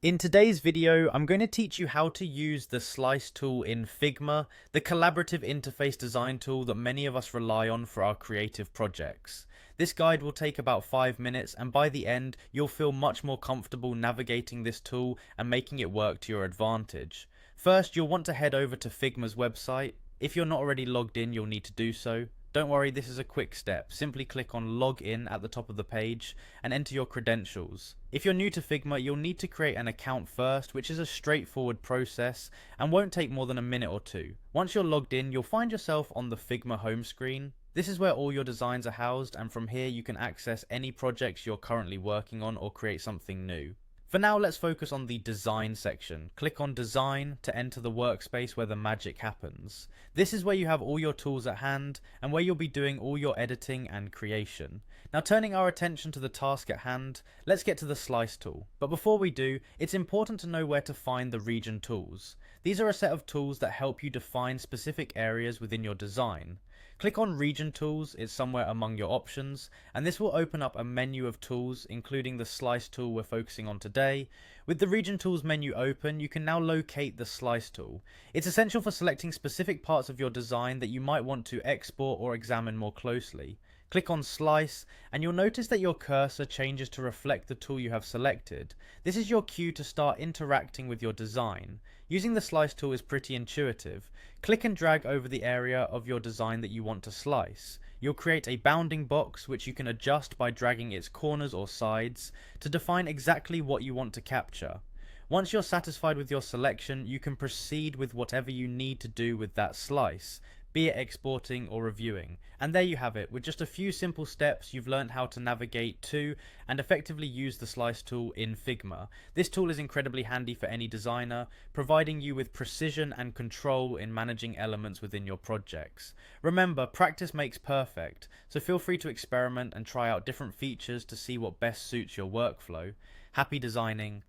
In today's video, I'm going to teach you how to use the Slice tool in Figma, the collaborative interface design tool that many of us rely on for our creative projects. This guide will take about 5 minutes, and by the end, you'll feel much more comfortable navigating this tool and making it work to your advantage. First, you'll want to head over to Figma's website. If you're not already logged in, you'll need to do so. Don't worry, this is a quick step. Simply click on Log In at the top of the page and enter your credentials. If you're new to Figma, you'll need to create an account first, which is a straightforward process and won't take more than a minute or two. Once you're logged in, you'll find yourself on the Figma home screen. This is where all your designs are housed, and from here you can access any projects you're currently working on or create something new. For now, let's focus on the design section. Click on design to enter the workspace where the magic happens. This is where you have all your tools at hand and where you'll be doing all your editing and creation. Now, turning our attention to the task at hand, let's get to the slice tool. But before we do, it's important to know where to find the region tools. These are a set of tools that help you define specific areas within your design. Click on Region Tools, it's somewhere among your options, and this will open up a menu of tools, including the Slice tool we're focusing on today. With the Region Tools menu open, you can now locate the Slice tool. It's essential for selecting specific parts of your design that you might want to export or examine more closely. Click on Slice, and you'll notice that your cursor changes to reflect the tool you have selected. This is your cue to start interacting with your design. Using the Slice tool is pretty intuitive. Click and drag over the area of your design that you want to slice. You'll create a bounding box which you can adjust by dragging its corners or sides to define exactly what you want to capture. Once you're satisfied with your selection, you can proceed with whatever you need to do with that slice, be it exporting or reviewing. And there you have it. With just a few simple steps, you've learned how to navigate to and effectively use the Slice tool in Figma. This tool is incredibly handy for any designer, providing you with precision and control in managing elements within your projects. Remember, practice makes perfect, so feel free to experiment and try out different features to see what best suits your workflow. Happy designing,